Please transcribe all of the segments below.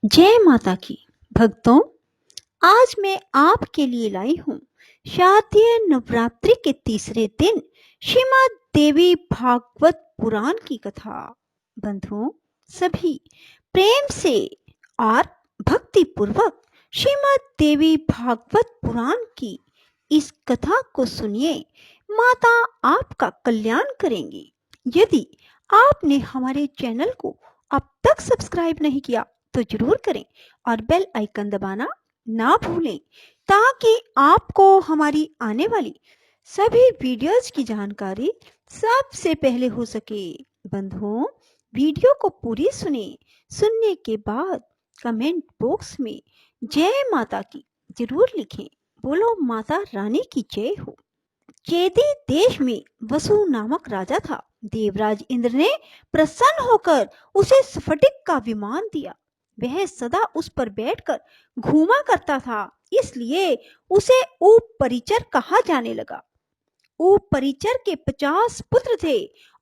जय माता की। भक्तों, आज मैं आपके लिए लाई हूँ शारदीय नवरात्रि के तीसरे दिन श्रीमद् देवी भागवत पुराण की कथा। बंधुओं, सभी प्रेम से और भक्ति पूर्वक श्रीमद् देवी भागवत पुराण की इस कथा को सुनिए। माता आपका कल्याण करेंगी। यदि आपने हमारे चैनल को अब तक सब्सक्राइब नहीं किया तो जरूर करें और बेल आइकन दबाना ना भूलें, ताकि आपको हमारी आने वाली सभी वीडियोस की जानकारी सबसे पहले हो सके। बंधुओं, वीडियो को पूरी सुने। सुनने के बाद कमेंट बॉक्स में जय माता की जरूर लिखें। बोलो माता रानी की जय हो। चेदी देश में वसु नामक राजा था। देवराज इंद्र ने प्रसन्न होकर उसे स्फटिक का विमान दिया। वह सदा उस पर बैठकर घूमा करता था, इसलिए उसे उपरिचर कहा जाने लगा। उपरिचर के 50 पुत्र थे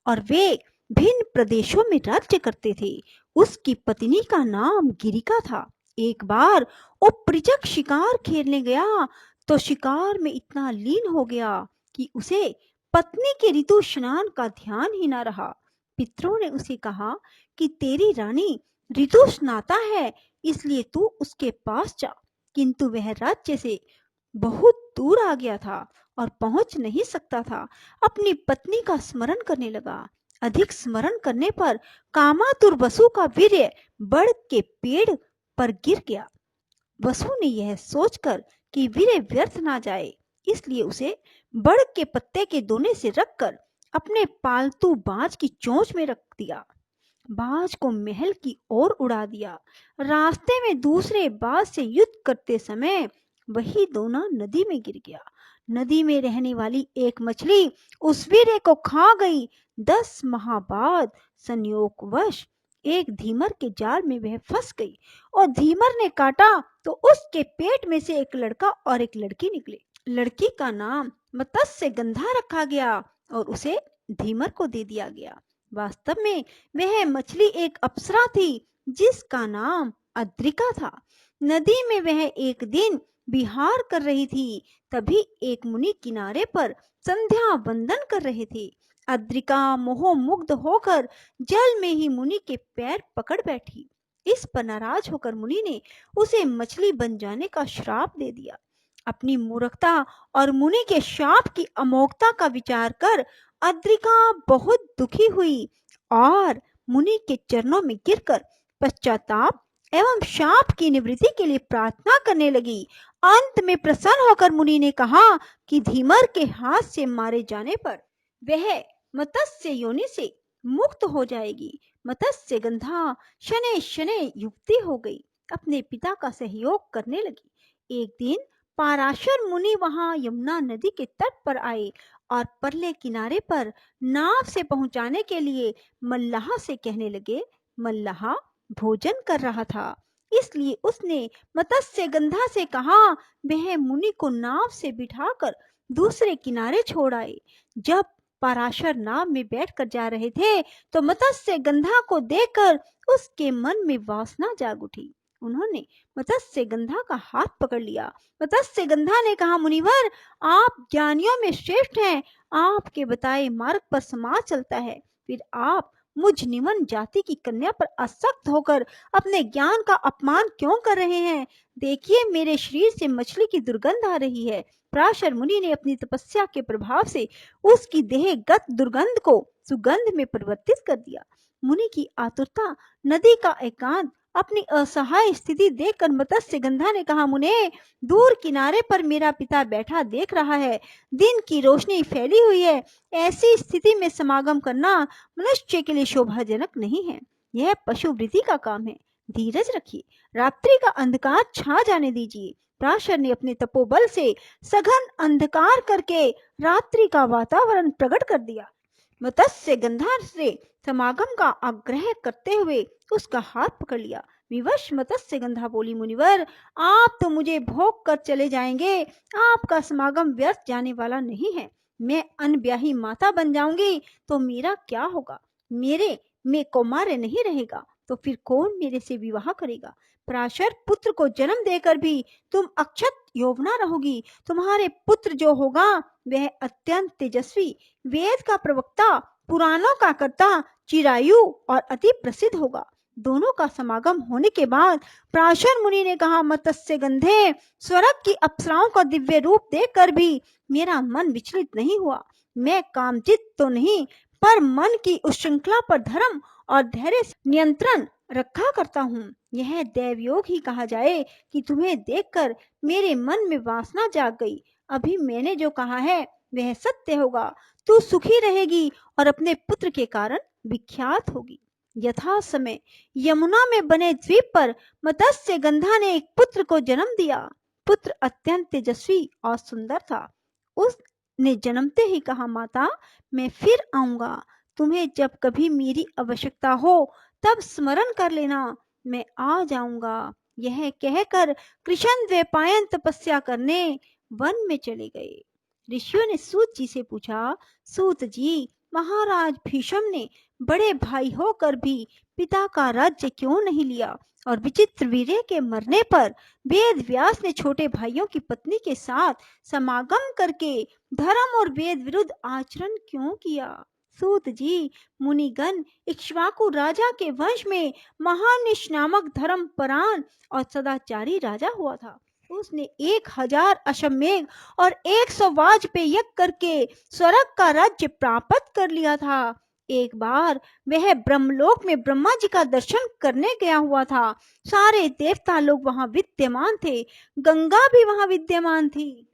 और वे भिन्न प्रदेशों में राज्य करते थे। उसकी पत्नी का नाम गिरिका था। एक बार उपरिचर शिकार खेलने गया तो शिकार में इतना लीन हो गया कि उसे पत्नी के ऋतु स्नान का ध्यान ही न रहा। पितरों ने उसे कहा कि तेरी रानी ऋतु स्नाता है, इसलिए तू उसके पास जा। किंतु वह राज्य से बहुत दूर आ गया था और पहुंच नहीं सकता था। अपनी पत्नी का स्मरण करने लगा। अधिक स्मरण करने पर कामातुर वसु का वीर्य बढ़ के पेड़ पर गिर गया। वसु ने यह सोचकर कि वीर्य व्यर्थ ना जाए, इसलिए उसे बड़ के पत्ते के दोने से रखकर अपने पालतू बाज की चोंच में रख दिया। बाज को महल की ओर उड़ा दिया। रास्ते में दूसरे बाज से युद्ध करते समय वही दोना नदी में गिर गया। नदी में रहने वाली एक मछली उस वीर्य को खा गई। 10 माह बाद संयोगवश एक धीमर के जाल में वह फंस गई और धीमर ने काटा तो उसके पेट में से एक लड़का और एक लड़की निकले। लड़की का नाम मत्स्य गंधा रखा गया और उसे धीमर को दे दिया गया। वास्तव में वह मछली एक अप्सरा थी जिसका नाम अद्रिका था। नदी में वह एक दिन विहार कर रही थी। तभी एक मुनि किनारे पर संध्या वंदन कर रहे थे। अद्रिका मोह मुग्ध होकर जल में ही मुनि के पैर पकड़ बैठी। इस पर नाराज होकर मुनि ने उसे मछली बन जाने का श्राप दे दिया। अपनी मूर्खता और मुनि के शाप की अमोघता का विचार कर अद्रिका बहुत दुखी हुई और मुनि के चरणों में गिरकर पश्चाताप एवं शाप की निवृत्ति के लिए प्रार्थना करने लगी। अंत में प्रसन्न होकर मुनि ने कहा कि धीमर के हाथ से मारे जाने पर वह मत्स्य योनि से मुक्त हो जाएगी। मत्स्य गंधा शनै शनै युक्ति हो गई, अपने पिता का सहयोग करने लगी। एक दिन पाराशर मुनि वहां यमुना नदी के तट पर आए और परले किनारे पर नाव से पहुंचाने के लिए मल्लाह से कहने लगे। मल्लाह भोजन कर रहा था, इसलिए उसने मत्स्य गंधा से कहा वह मुनि को नाव से बिठाकर दूसरे किनारे छोड़ आए। जब पराशर नाव में बैठकर जा रहे थे तो मत्स्य गंधा को देखकर उसके मन में वासना जाग उठी। उन्होंने मत्स्य गंधा का हाथ पकड़ लिया। मत्स्य गंधा ने कहा, मुनिवर, आप ज्ञानियों में श्रेष्ठ हैं। आपके बताए मार्ग पर समाज चलता है, फिर आप मुझ निमन जाति की कन्या पर आसक्त होकर अपने ज्ञान का अपमान क्यों कर रहे हैं? देखिए, मेरे शरीर से मछली की दुर्गंध आ रही है। पराशर मुनि ने अपनी तपस्या के प्रभाव से उसकी देहगत दुर्गंध को सुगंध में परिवर्तित कर दिया। मुनि की आतुरता, नदी का एकांत, अपनी असहाय स्थिति देखकर मत्स्य गंधा ने कहा, मुने, दूर किनारे पर मेरा पिता बैठा देख रहा है। दिन की रोशनी फैली हुई है। ऐसी स्थिति में समागम करना मनुष्य के लिए शोभाजनक नहीं है। यह पशु वृत्ति का काम है। धीरज रखिए, रात्रि का अंधकार छा जाने दीजिए। पराशर ने अपने तपोबल से सघन अंधकार करके रात्रि का वातावरण प्रकट कर दिया। मत्स्य गंधा से समागम का आग्रह करते हुए उसका हाथ पकड़ लिया। विवश मत्स्य गंधा बोली, मुनिवर, आप तो मुझे भोग कर चले जाएंगे। आपका समागम व्यर्थ जाने वाला नहीं है। मैं अनब्याही माता बन जाऊंगी तो मेरा क्या होगा? मेरे में कौमार्य नहीं रहेगा। तो फिर कौन मेरे से विवाह करेगा? पराशर पुत्र को जन्म देकर भी तुम अक्षत यौवना रहोगी। तुम्हारे पुत्र जो होगा वह अत्यंत तेजस्वी, वेद का प्रवक्ता, पुराणों का कर्ता, चिरायु और अति प्रसिद्ध होगा। दोनों का समागम होने के बाद पराशर मुनि ने कहा, मत्स्य गंधे, स्वर्ग की अप्सराओं का दिव्य रूप देखकर भी मेरा मन विचलित नहीं हुआ। मैं कामचित तो नहीं, पर मन की उस श्रृंखला पर धर्म और धैर्य से नियंत्रण रखा करता हूँ। यह दैवयोग ही कहा जाए कि तुम्हें देखकर मेरे मन में वासना जाग गई। अभी मैंने जो कहा है वह सत्य होगा। तू सुखी रहेगी और अपने पुत्र के कारण विख्यात होगी। यथा समय यमुना में बने द्वीप पर मत्स्य गंधा ने एक पुत्र को जन्म दिया। पुत्र अत्यंत तेजस्वी और सुंदर था। उसने जन्मते ही कहा, माता मैं फिर आऊंगा। तुम्हें जब कभी मेरी आवश्यकता हो तब स्मरण कर लेना, मैं आ जाऊंगा। यह कहकर कृष्ण द्वैपायन तपस्या करने वन में चले गए। ऋषियों ने सूत जी से पूछा, सूत जी, महाराज भीष्म ने बड़े भाई होकर भी पिता का राज्य क्यों नहीं लिया, और विचित्र वीर्य के मरने पर वेद व्यास ने छोटे भाइयों की पत्नी के साथ समागम करके धर्म और वेद विरुद्ध आचरण क्यों किया? सूत जी, मुनिगण, इक्ष्वाकु राजा के वंश में महानिश नामक धर्मपरायण और सदाचारी राजा हुआ था। उसने 1000 अश्वमेध और 100 वाजपेय यज्ञ करके स्वर्ग का राज्य प्राप्त कर लिया था। एक बार वह ब्रह्मलोक में ब्रह्मा जी का दर्शन करने गया हुआ था। सारे देवता लोग वहां विद्यमान थे, गंगा भी वहां विद्यमान थी।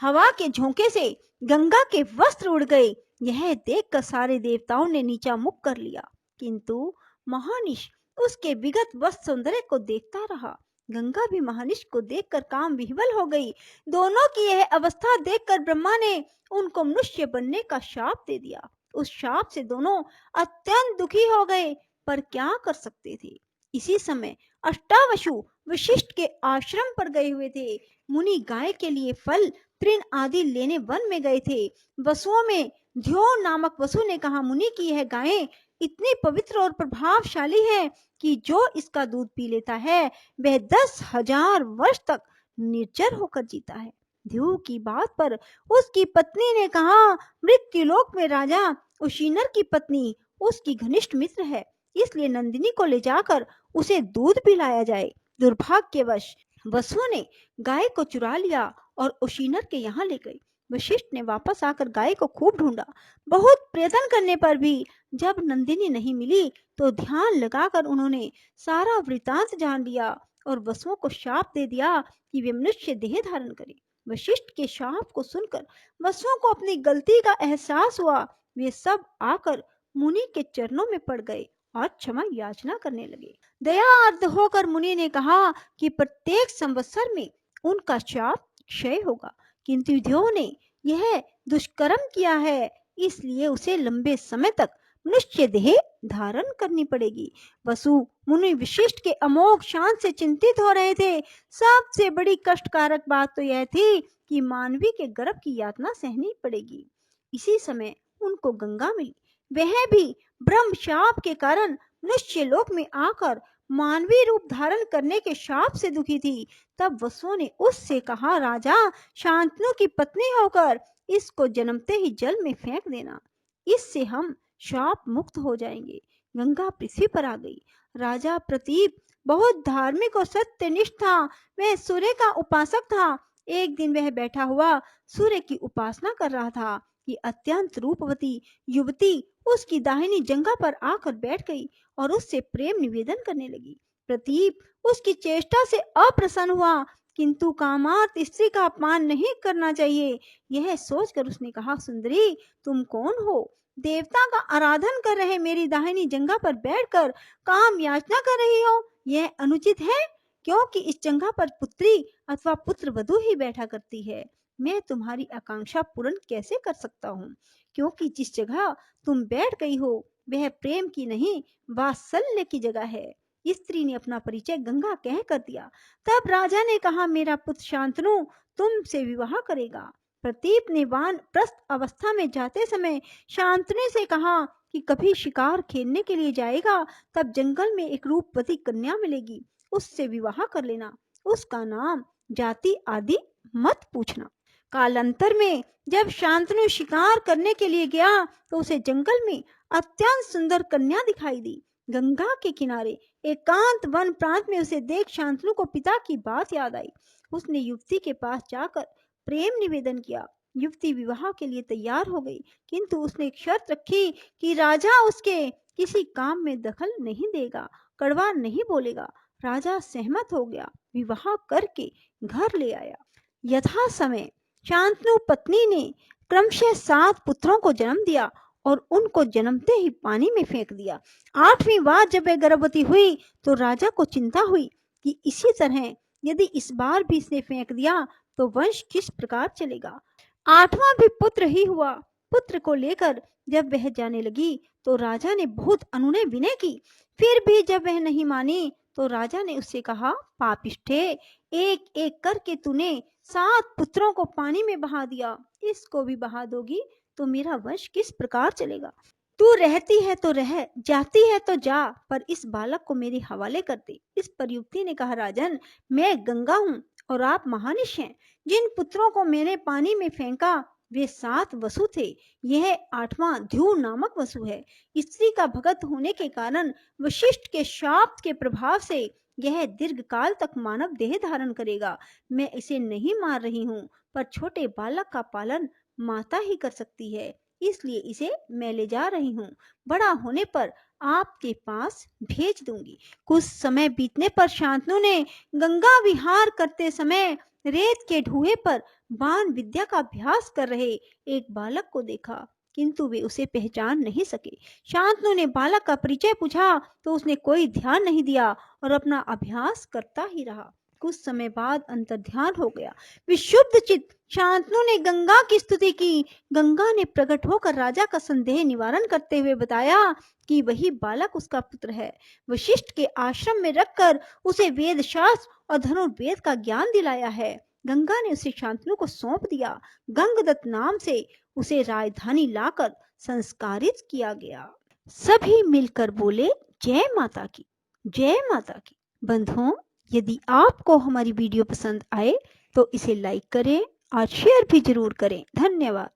हवा के झोंके से गंगा के वस्त्र उड़ गए। यह देखकर सारे देवताओं ने नीचा मुख कर लिया, किंतु महानिश उसके विगत वस्त्र सौंदर्य को देखता रहा। गंगा भी महानिश को देखकर काम विह्वल हो गई। दोनों की यह अवस्था देखकर ब्रह्मा ने उनको मनुष्य बनने का शाप दे दिया। उस शाप से दोनों अत्यंत दुखी हो गए, पर क्या कर सकते थे। इसी समय अष्टावसु वशिष्ठ के आश्रम पर गए हुए थे। मुनि गाय के लिए फल तृण आदि लेने वन में गए थे। वसुओं में ध्यो नामक वसु ने कहा, मुनि की यह गायें इतनी पवित्र और प्रभावशाली है कि जो इसका दूध पी लेता है वह 10,000 वर्ष तक निर्जर होकर जीता है। ध्रुव की बात पर उसकी पत्नी ने कहा, मृत्युलोक में राजा उशीनर की पत्नी उसकी घनिष्ठ मित्र है, इसलिए नंदिनी को ले जाकर उसे दूध पिलाया जाए। दुर्भाग्यवश वसुओं ने गाय को चुरा लिया और उशीनर के यहाँ ले गई। वशिष्ठ ने वापस आकर गाय को खूब ढूंढा। बहुत प्रयत्न करने पर भी जब नंदिनी नहीं मिली तो ध्यान लगाकर उन्होंने सारा वृतांत जान लिया और वसुओं को शाप दे दिया कि वे मनुष्य देह धारण करें। वशिष्ठ के शाप को सुनकर वसुओं को अपनी गलती का एहसास हुआ। वे सब आकर मुनि के चरणों में पड़ गए और क्षमा याचना करने लगे। दया आर्द्र होकर मुनि ने कहा कि प्रत्येक संवत्सर में उनका शाप क्षय होगा, किंतु ध्रुव ने यह दुष्कर्म किया है, इसलिए उसे लंबे समय तक मनुष्य देह धारण करनी पड़ेगी। वसु मुनि विशिष्ट के अमोघ शान से चिंतित हो रहे थे। सबसे बड़ी कष्टकारक बात तो यह थी कि मानवी के गर्भ की यातना सहनी पड़ेगी। इसी समय उनको गंगा मिली। वह भी ब्रह्म शाप के कारण मनुष्य लोक में आकर मानवीय रूप धारण करने के शाप से दुखी थी। तब वसुओं ने उससे कहा, राजा शांतनु की पत्नी होकर इसको जन्मते ही जल में फेंक देना, इससे हम शाप मुक्त हो जाएंगे। गंगा पृथ्वी पर आ गई। राजा प्रतीप बहुत धार्मिक और सत्यनिष्ठ था। वह सूर्य का उपासक था। एक दिन वह बैठा हुआ सूर्य की उपासना कर रहा था कि अत्यंत रूपवती युवती उसकी दाहिनी जंघा पर आकर बैठ गई और उससे प्रेम निवेदन करने लगी। प्रतीप उसकी चेष्टा से अप्रसन्न हुआ, किंतु कामार्थ स्त्री का अपमान नहीं करना चाहिए। यह सोचकर उसने कहा, सुंदरी तुम कौन हो? देवता का आराधन कर रहे मेरी दाहिनी जंघा पर बैठकर काम याचना कर रही हो? यह अनुचित है, क्योंकि इस जंघा पर पुत्री अथवा पुत्र वधू ही बैठा करती है। मैं तुम्हारी आकांक्षा पूर्ण कैसे कर सकता हूँ, क्योंकि जिस जगह तुम बैठ गई हो वह प्रेम की नहीं वात्सल्य की जगह है। स्त्री ने अपना परिचय गंगा कह कर दिया। तब राजा ने कहा, मेरा पुत्र शांतनु तुमसे विवाह करेगा। प्रदीप ने वानप्रस्थ अवस्था में जाते समय शांतनु से कहा कि कभी शिकार खेलने के लिए जाएगा तब जंगल में एक रूपवती कन्या मिलेगी, उससे विवाह कर लेना, उसका नाम जाति आदि मत पूछना। कालांतर में जब शांतनु शिकार करने के लिए गया तो उसे जंगल में अत्यंत सुंदर कन्या दिखाई दी। गंगा के किनारे एकांत वन प्रांत में उसे देख शांतनु को पिता की बात याद आई। उसने युवती के पास जाकर प्रेम निवेदन किया। युवती विवाह के लिए तैयार हो गई, किंतु उसने एक शर्त रखी कि राजा उसके किसी काम में दखल नहीं देगा, कड़वा नहीं बोलेगा। राजा सहमत हो गया, विवाह करके घर ले आया। यथा समय शांतनु पत्नी ने क्रमशः 7 पुत्रों को जन्म दिया और उनको जन्मते ही पानी में फेंक दिया। 8वीं बार जब वह गर्भवती हुई तो राजा को चिंता हुई कि इसी तरह यदि इस बार भी इसने फेंक दिया तो वंश किस प्रकार चलेगा। 8वां भी पुत्र ही हुआ। पुत्र को लेकर जब वह जाने लगी तो राजा ने बहुत अनुनय विनय की, फिर भी जब वह नहीं मानी तो राजा ने उससे कहा, पापिष्ठे, एक एक करके तूने 7 पुत्रों को पानी में बहा दिया, इसको भी बहा दोगी तो मेरा वंश किस प्रकार चलेगा। तू रहती है तो रह, जाती है तो जा, पर इस बालक को मेरे हवाले कर दे। इस पर युवती ने कहा, राजन, मैं गंगा हूँ और आप महानिश हैं। जिन पुत्रों को मैंने पानी में फेंका वे 7 वसु थे, यह 8वां ध्रुव नामक वसु है। स्त्री का भगत होने के कारण वशिष्ठ के शाप के प्रभाव से यह दीर्घ काल तक मानव देह धारण करेगा। मैं इसे नहीं मार रही हूँ, पर छोटे बालक का पालन माता ही कर सकती है, इसलिए इसे मैं ले जा रही हूँ। बड़ा होने पर आपके पास भेज दूंगी। कुछ समय बीतने पर शांतनु ने गंगा विहार करते समय रेत के ढूहे पर बाण विद्या का अभ्यास कर रहे एक बालक को देखा, किंतु वे उसे पहचान नहीं सके। शांतनु ने बालक का परिचय पूछा तो उसने कोई ध्यान नहीं दिया और अपना अभ्यास करता ही रहा। कुछ समय बाद अंतर्ध्यान हो गया। विशुद्ध चित्त शांतनु ने गंगा की स्तुति की। गंगा ने प्रकट होकर राजा का संदेह निवारण करते हुए बताया कि वही बालक उसका पुत्र है। वशिष्ठ के आश्रम में रखकर उसे वेद शास्त्र और धनुर्वेद का ज्ञान दिलाया है। गंगा ने उसे शांतनु को सौंप दिया। गंगदत्त नाम से उसे राजधानी लाकर संस्कारित किया गया। सभी मिलकर बोले, जय माता की, जय माता की। बंधुओं, यदि आपको हमारी वीडियो पसंद आए तो इसे लाइक करें और शेयर भी जरूर करें। धन्यवाद।